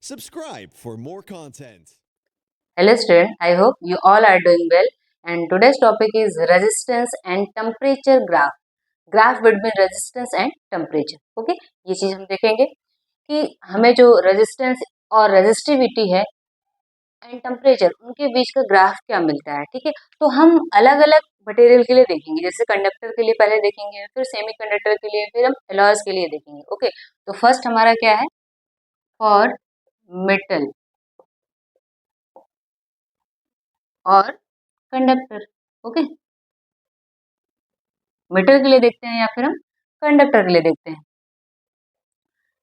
Subscribe for more content. Hello student, I hope you all are doing well and today's topic is resistance and temperature graph. Graph between resistance and temperature. Okay, ये चीज हम देखेंगे कि हमें जो resistance और resistivity है and temperature उनके बीच का ग्राफ क्या मिलता है। ठीक है, तो हम अलग अलग मटेरियल के लिए देखेंगे, जैसे कंडक्टर के लिए पहले देखेंगे, फिर सेमी कंडक्टर के लिए, फिर हम एलॉयज के लिए देखेंगे। ओके, तो फर्स्ट हमारा क्या है, फॉर मेटल और कंडक्टर। ओके, मेटल के लिए देखते हैं या फिर हम कंडक्टर के लिए देखते हैं।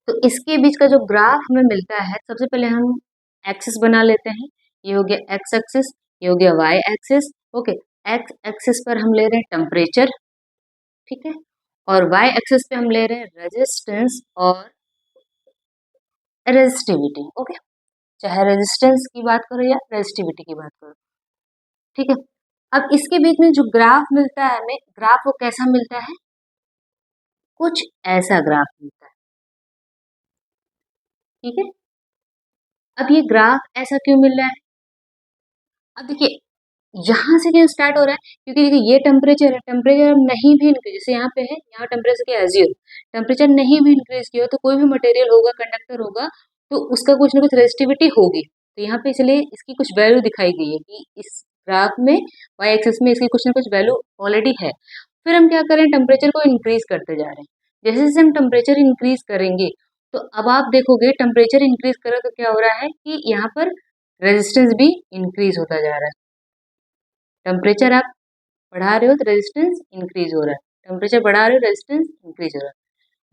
तो इसके बीच का जो ग्राफ हमें मिलता है, सबसे पहले हम एक्सिस बना लेते हैं। ये हो गया एक्स एक्सिस, ये हो गया Y axis. Okay, X axis पर हम ले रहे हैं टेम्परेचर, ठीक है, और वाई एक्सिस पे हम ले रहे हैं रेजिस्टेंस और रेजिस्टिविटी। ओके, चाहे रेजिस्टेंस की बात करो या रेजिस्टिविटी की बात करो, ठीक है। अब इसके बीच में जो ग्राफ मिलता है हमें, ग्राफ वो कैसा मिलता है, कुछ ऐसा ग्राफ मिलता है, ठीक है। अब ये ग्राफ ऐसा क्यों मिल रहा है, अब देखिए यहाँ से क्यों स्टार्ट हो रहा है, क्योंकि देखिए ये टेम्परेचर है, टेम्परेचर अब नहीं भी इंक्रीज, जैसे यहाँ पे है, यहाँ टेम्परेचर क्या है 0, टेम्परेचर नहीं भी इंक्रीज किया तो कोई भी मटेरियल होगा, कंडक्टर होगा, तो उसका कुछ ना कुछ रेजिस्टिविटी होगी। तो यहाँ पे इसलिए इसकी कुछ वैल्यू दिखाई गई है कि इस ग्राफ में वाई एक्सिस में इसकी कुछ ना कुछ वैल्यू ऑलरेडी है। फिर हम क्या करें, टेम्परेचर को इंक्रीज करते जा रहे हैं। जैसे जैसे हम टेम्परेचर इंक्रीज करेंगे तो अब आप देखोगे टेम्परेचर इंक्रीज करो तो क्या हो रहा है कि यहाँ पर रेजिस्टेंस भी इंक्रीज होता जा रहा है। टेम्परेचर आप बढ़ा रहे हो तो रेजिस्टेंस इंक्रीज हो रहा है, टेम्परेचर बढ़ा रहे हो रेजिस्टेंस इंक्रीज हो रहा है।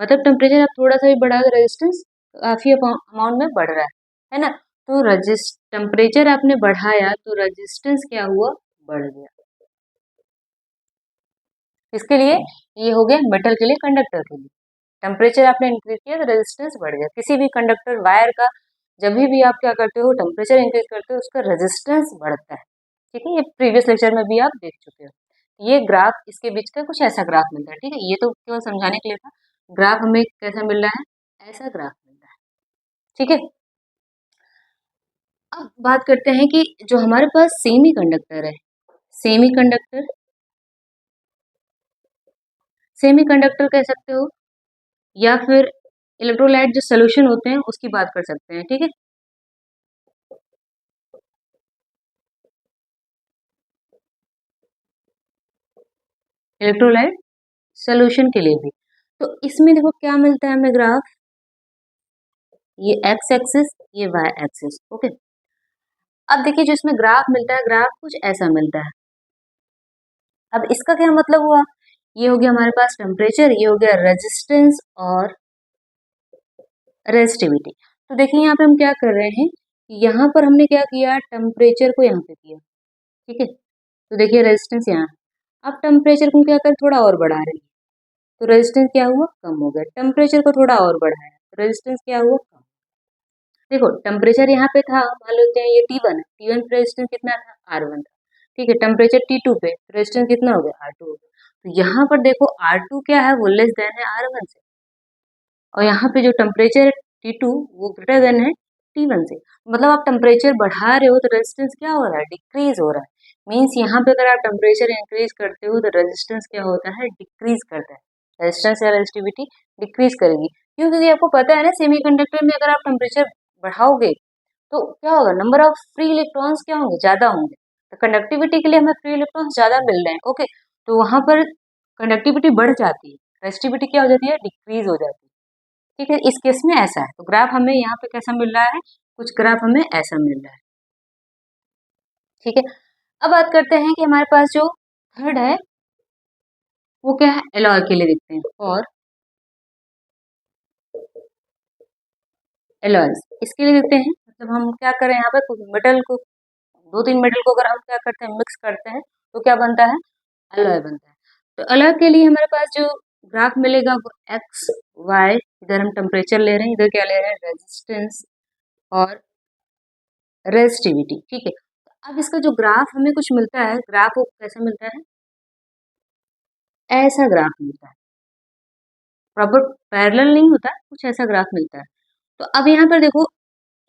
मतलब टेम्परेचर आप थोड़ा सा भी बढ़ा दो, रेजिस्टेंस काफी अमाउंट में बढ़ रहा है ना। तो टेम्परेचर आपने बढ़ाया तो रेजिस्टेंस क्या हुआ, बढ़ गया। इसके लिए ये हो गया मेटल के लिए, कंडक्टर के लिए टेम्परेचर आपने इंक्रीज किया तो रेजिस्टेंस बढ़ गया। किसी भी कंडक्टर वायर का जब भी आप क्या करते हो, टेम्परेचर इंक्रीज करते हो, उसका रेजिस्टेंस बढ़ता है। ठीक है, ये प्रीवियस लेक्चर में भी आप देख चुके हो। ये ग्राफ, इसके बीच का कुछ ऐसा ग्राफ मिलता है। ठीक है, ये तो केवल समझाने के लिए था। ग्राफ हमें कैसा मिल रहा है, ऐसा ग्राफ मिल रहा है। ठीक है, अब बात करते हैं कि जो हमारे पास सेमी कंडक्टर है, सेमी कंडक्टर, सेमी कंडक्टर कह सकते हो या फिर इलेक्ट्रोलाइट जो सोल्यूशन होते हैं उसकी बात कर सकते हैं। ठीक है, इलेक्ट्रोलाइट सोल्यूशन के लिए भी। तो इसमें देखो क्या मिलता है हमें ग्राफ, ये एक्स एक्सिस, ये वाई एक्सिस। ओके, अब देखिए जो इसमें ग्राफ मिलता है, ग्राफ कुछ ऐसा मिलता है। अब इसका क्या मतलब हुआ, ये हो गया हमारे पास टेम्परेचर, ये हो गया रेजिस्टेंस और रेजिस्टिविटी। तो देखिए यहाँ पे हम क्या कर रहे हैं, यहाँ पर हमने क्या किया, टेम्परेचर को यहाँ पे किया, ठीक है। तो देखिए रेजिस्टेंस यहाँ, अब टेम्परेचर को क्या कर, थोड़ा और बढ़ा रहे हैं, तो रेजिस्टेंस क्या हुआ, कम हो गया। टेम्परेचर को थोड़ा और बढ़ाया तो रेजिस्टेंस क्या हुआ, कम। देखो टेम्परेचर यहाँ पे था, मान लेते हैं ये T1 है, T1 पे रेजिस्टेंस कितना था, R1 था। ठीक है, टेम्परेचर T2 पे रेजिस्टेंस कितना हो गया, R2 हो गया। तो यहाँ पर देखो R2 क्या है, वो लेस देन है R1 से, और यहाँ पे जो टेम्परेचर है T2 वो ग्रेटर देन है T1 से। मतलब आप टेम्परेचर बढ़ा रहे हो तो रेजिस्टेंस क्या हो रहा है, डिक्रीज हो रहा है। मीन्स यहाँ पे अगर आप टेम्परेचर इंक्रीज करते हो तो रेजिस्टेंस क्या होता है, डिक्रीज करता है। रेजिस्टेंस या रेजिस्टिविटी डिक्रीज करेगी, क्यों, क्योंकि आपको पता है ना सेमीकंडक्टर में अगर आप टेम्परेचर बढ़ाओगे तो क्या होगा, नंबर ऑफ फ्री इलेक्ट्रॉन्स क्या होंगे, ज्यादा होंगे। तो कंडक्टिविटी के लिए हमें फ्री इलेक्ट्रॉन्स ज्यादा मिल रहे हैं। ओके, तो वहां पर कंडक्टिविटी बढ़ जाती है, रेजिस्टिविटी क्या हो जाती है, डिक्रीज हो जाती है। ठीक है, इस केस में ऐसा है। तो ग्राफ हमें यहाँ पे कैसा मिल रहा है, कुछ ग्राफ हमें ऐसा मिल रहा है। ठीक है, अब बात करते हैं कि हमारे पास जो थर्ड है वो क्या है, एलॉय के लिए देखते हैं। और एलॉयज इसके लिए देखते हैं, मतलब हम क्या करें, यहाँ पे कुछ मेटल को, दो तीन मेटल को अगर हम क्या करते हैं, मिक्स करते हैं तो क्या बनता है, एलॉय बनता है। तो एलॉय के लिए हमारे पास जो ग्राफ मिलेगा वो एक्स वाई, इधर हम टेम्परेचर ले रहे हैं, इधर क्या ले रहे हैं, रेजिस्टेंस और रेजिस्टिविटी। ठीक है, अब इसका जो ग्राफ हमें कुछ मिलता है, ग्राफ वो कैसा मिलता है, ऐसा ग्राफ मिलता है। प्रॉपर पैरेलल नहीं होता, कुछ ऐसा ग्राफ मिलता है। तो अब यहाँ पर देखो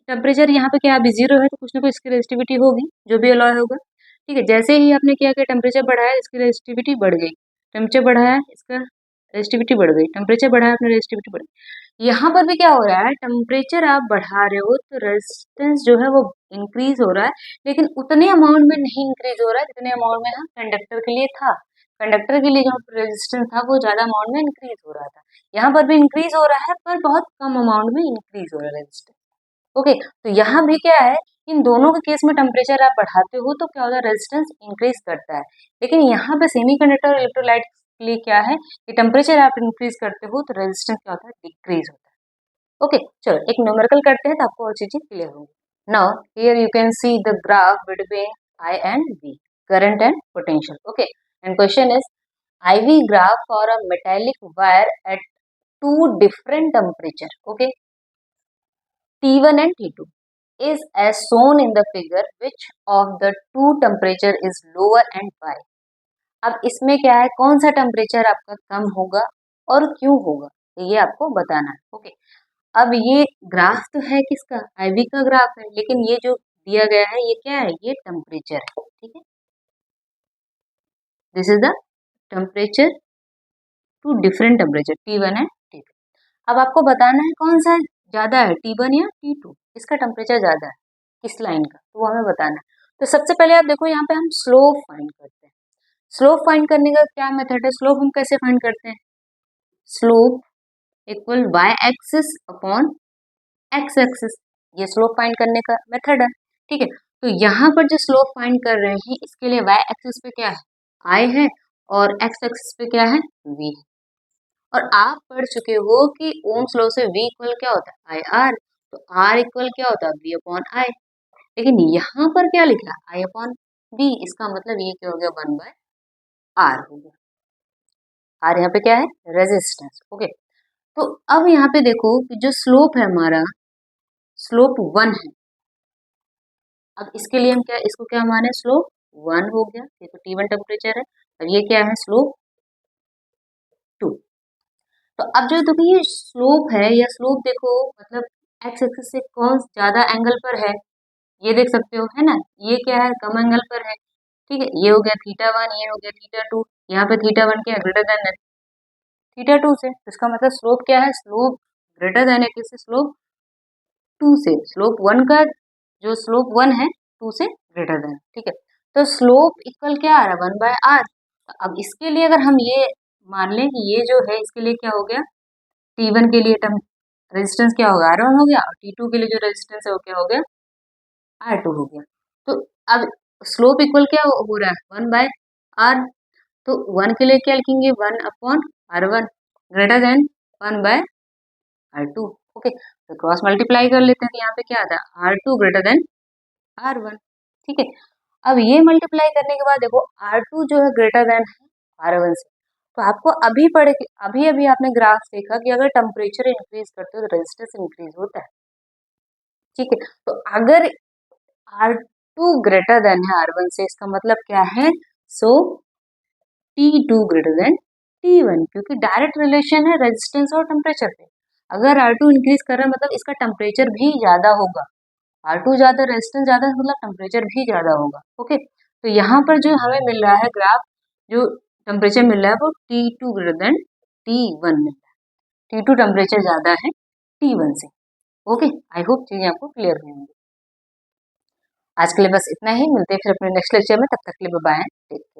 टेम्परेचर यहाँ पे क्या अभी 0 है तो कुछ ना कुछ इसकी रेजिस्टिविटी होगी, जो भी अलॉय होगा। ठीक है, जैसे ही आपने क्या किया, टेम्परेचर बढ़ाया, इसकी रेजिस्टिविटी बढ़ गई। टेम्परेचर बढ़ाया, इसका रेजिस्टिविटी बढ़ गई। टेम्परेचर बढ़ाया, अपनी रेजिस्टिविटी बढ़ गई। यहाँ पर भी क्या हो रहा है, टेम्परेचर आप बढ़ा रहे हो तो रेजिस्टेंस जो है वो इंक्रीज हो रहा है, लेकिन उतने अमाउंट में नहीं इंक्रीज हो रहा है जितने अमाउंट में हम कंडक्टर के लिए था। कंडक्टर के लिए जो रेजिस्टेंस था वो ज्यादा अमाउंट में इंक्रीज हो रहा था। यहाँ पर भी इंक्रीज हो रहा है पर बहुत कम अमाउंट में इंक्रीज हो रहा है रेजिस्टेंस। ओके, तो यहाँ भी क्या है, इन दोनों के केस में टेम्परेचर आप बढ़ाते हो तो क्या होता है, रेजिस्टेंस इंक्रीज करता है। लेकिन यहाँ पे सेमीकंडक्टर और इलेक्ट्रोलाइट के लिए क्या है कि टेम्परेचर आप इंक्रीज करते हो तो रेजिस्टेंस क्या होता है, डिक्रीज होता है। ओके, चलो एक न्यूमेरिकल करते हैं तो आपको और चीजें क्लियर होंगी। Now here you can see the graph between I and V, current and potential. Okay, and question is IV graph for a metallic wire at two different temperature. Okay, T1 and T2 is as shown in the figure. Which of the two temperature is lower and why? अब इसमें क्या है, कौन सा temperature आपका कम होगा और क्यों होगा, तो ये आपको बताना है। ओके, अब ये ग्राफ तो है किसका, आईवी का ग्राफ है, लेकिन ये जो दिया गया है ये क्या है, ये टेम्परेचर है। ठीक है, this is the temperature two different temperature T1 and T2। अब आपको बताना है कौन सा ज्यादा है, T1 या T2, इसका टेम्परेचर ज्यादा है किस लाइन का, तो वो हमें बताना है। तो सबसे पहले आप देखो यहाँ पे हम स्लोप फाइंड करते हैं। स्लोप फाइंड करने का क्या मेथड है, स्लोप हम कैसे फाइंड करते हैं, slope equal y axis upon x axis, ये स्लोप फाइंड करने का मेथड है। ठीक है, तो यहाँ पर जो स्लोप फाइंड कर रहे हैं इसके लिए y एक्सिस पे क्या है, I है, और x एक्सिस पे क्या है, v है। और आप पढ़ चुके हो कि ओम्स लॉ से v इक्वल क्या होता है, आई आर, तो r इक्वल क्या होता है, v अपॉन आई। लेकिन यहाँ पर क्या लिखा है, आई अपॉन v, इसका मतलब ये क्या हो गया, 1/r हो गया। r यहाँ पे क्या है, रेजिस्टेंस। ओके, तो अब यहाँ पे देखो कि जो स्लोप है हमारा, स्लोप 1 है। अब इसके लिए हम क्या, इसको क्या माने, स्लोप 1 हो गया, ये तो T1 टेम्परेचर है। अब ये क्या है, स्लोप 2। तो अब जो देखो ये स्लोप है या स्लोप देखो, मतलब एक्स एक्सिस से कौन ज्यादा एंगल पर है, ये देख सकते हो, है ना, ये क्या है, कम एंगल पर है। ठीक है, ये हो गया θ1, ये हो गया θ2, यहाँ पे θ1 क्या है, ग्रेटर देन θ2 से, तो इसका मतलब स्लोप क्या है, स्लोप ग्रेटर देन है किससे, स्लोप 2 से। स्लोप 1 का जो स्लोप 1 है 2 से ग्रेटर देन। ठीक है, तो स्लोप इक्वल क्या आ रहा है, 1/r। अब इसके लिए अगर हम ये मान लें कि ये जो है इसके लिए क्या हो गया, T1 के लिए रेजिस्टेंस क्या होगा, R1 हो गया, और T2 के लिए जो रेजिस्टेंस है वो क्या हो गया, R2 हो गया। तो अब स्लोप इक्वल क्या हो रहा है, 1/r, तो 1 के लिए क्या लिखेंगे, 1/r1 greater than 1/r2। Okay, तो क्रॉस मल्टीप्लाई कर लेते हैं, तो यहाँ पे क्या आता है, R2 ग्रेटर देन R1। ठीक है, अब ये मल्टीप्लाई करने के बाद देखो R2 जो है ग्रेटर देन है R1 से, तो आपको अभी अभी अभी आपने ग्राफ देखा कि अगर टेम्परेचर इंक्रीज करते हो तो रेजिस्टेंस इंक्रीज होता है। ठीक है, तो अगर R2 ग्रेटर देन है R1 से, इसका मतलब क्या है, सो T2 ग्रेटर देन T1, क्योंकि डायरेक्ट रिलेशन है रेजिस्टेंस और टेम्परेचर पे। अगर R2 इंक्रीज कर रहा है मतलब इसका टेम्परेचर भी ज्यादा होगा, R2 ज्यादा, रेजिस्टेंस ज्यादा, मतलब टेम्परेचर भी ज्यादा होगा। ओके, तो यहाँ पर जो हमें मिल रहा है ग्राफ, जो टेम्परेचर मिल रहा है वो T2 ग्रेटर देन T1 मिल रहा है, T2 टेम्परेचर ज्यादा है T1 से। ओके, आई होप चीजें आपको क्लियर हुई होंगी। आज के लिए बस इतना ही, मिलते हैं फिर अपने नेक्स्ट लेक्चर में, तब तक के लिए बाय बाय।